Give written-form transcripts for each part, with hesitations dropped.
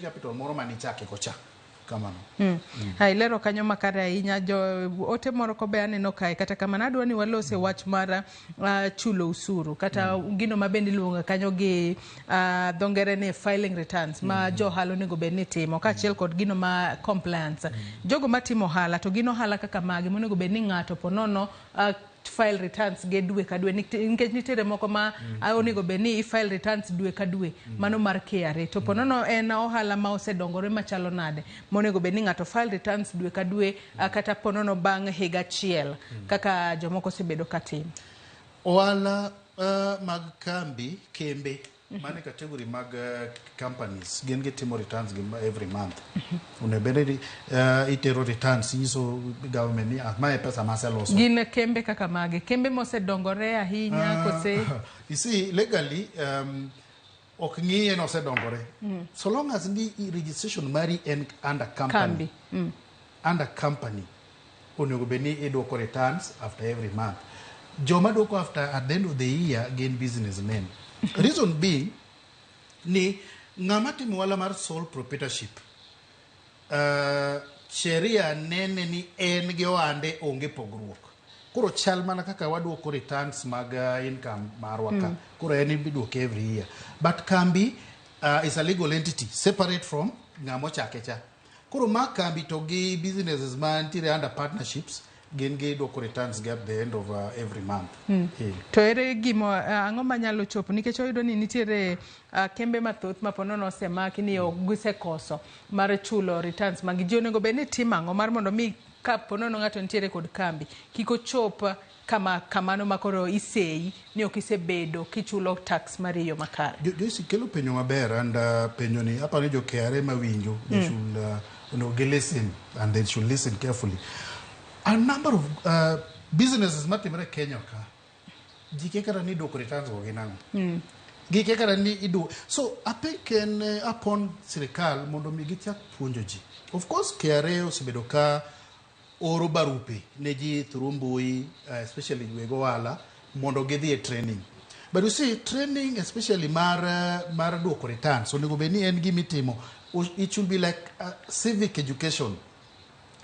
capital moro mani chake kocha kamano. Hai lero kanyo makare ahinya jo ote moro ko be aneno kae kata kamano adwa ni walose wach mara chulo usuru kata gino mabendi luonga kanyo gi dongere ne filing returns ma jo halo nego be ni timo kaachiel kod gino ma compliance jogo matimo hala to gino hala kaka magi monego be ni ng'ato ponono file returns ge dwe ka dwe nikech nitere moko ma onego be ni file returns dwe ka dwe mano mar KRA to ponono en ohala ma osedongore machalo nade monego be ni ng'ato file returns dwe ka dwe kata ponono bang' higa achiel kaka jomoko sebedo katim. Ohala mag kambi kembe mane category mag companies gin gitimo returns every month. Unebedi itero returns nyiso government ni ma pesa maseloso. Gin kembe kaka mage kembe mosedongore ahinya kose. You see legally ok ng'iye no osedongore. So long as the registration mari en under company. Under company onego beni idwoko returns after every month. Joma dwoko after at the end of the year gain businessmen. Reason being ni ng'ama timo wala mar sole proprietorship sheria nene ni en gi oande onge pogruok. Koro chal mana kaka wadwoko returns mag income marwa ka. Koro en bidwoko every year. But kambi is a legal entity separate from ng'amo chake cha. Koro ma kambi to gi businesses man tire under partnerships gen dwoko returns at the end of every month. To ere gimo ang'o manyalo chopo nikech oyudo ni nitiere kembe mathoth maponono osemaki ni oguse koso mar chulo returns mag ji onego be ni timo ang'o mar mondo mi ka ponono ng'ato nitiere kod kambi kiko chop kamano makoro isei ni ok isebedo kichulo tax mar yo makare. Josi kelo penyo maber and penyo ni hapa ni jo KRA mawinjo they should listen and they should listen carefully. A number of businesses matimre Kenya ka jike kara ni dwoko returns go ginango gike kara ni idu so I think upon sirikal mondo mi gichak puonjo ji. Of course KRA osebedo ka oro barupe ne ji through mbui especially wego wala mondo gidhi e training. But you see training especially mar dwoko returns onego be ni en gimitimo. It should be like civic education.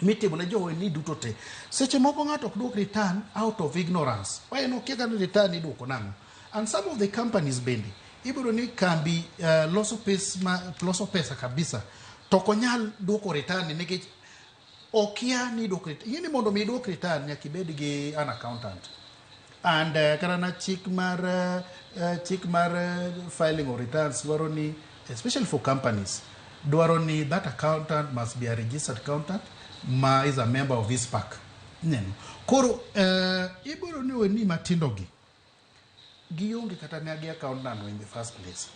Mitimo na jowe ni duto te. Seche moko ng'ato ok dwok return out of ignorance. Why no kia kan return idwoko nango. And some of the companies bendi ibiro ni kambi loso pesa kabisa. To konyal dwoko return nikech okia ni dwoko return. Yini mondo mi dwok return nyaka ibed gi an accountant. And karana chik mar filing of returns dwaro ni especially for companies dwaro ni that accountant must be a registered accountant ma is a member of his pack. Koro ibiro ni weni matindo gionge kata ne agi accountant in the first place.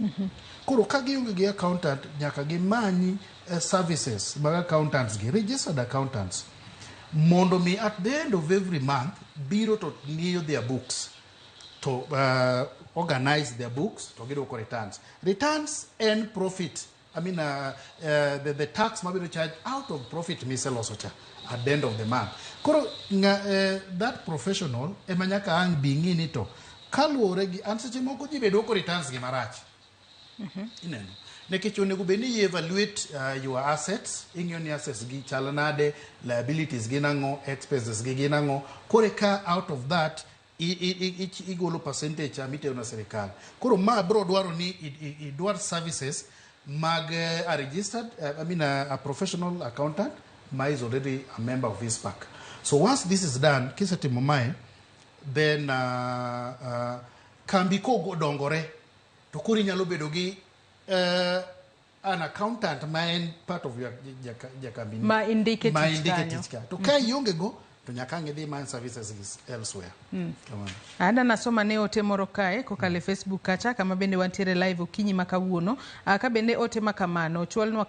Koro ka gionge gi accountant nyaka gimanyi services mag accountants gi registered accountants mondo mi at the end of every month biro to ng'iyo their books to organize their books to gidwoko returns and profit. I mean, the tax mabiro charge out of profit miseloso cha at the end of the month. Koro that professional emanyaka ang bingi nito kaluore gi anseche moko ji be dwoko returns gi marach. Ineno. Nekech onego be ni evaluate your assets, ing'yo ni assets gi chalo nade, liabilities gi nango, expenses gi nango. Kore ka out of that igolo percentage mitero na serikal. Koro ma bro dwaro ni idwar services mag a registered, a professional accountant ma is already a member of his pack. So once this is done, kisetimo mae, then kambi ko dongore to kuri nyalo bedo gi an accountant ma en part of your kambi ma indicate ka to ka ionge go to nyaka ng'idhi man services elsewhere. Ada nasoma ne ote moro kae kokale Facebook kacha kama bende wantiere live okinyi makawuono ka bende ote makamano chwalno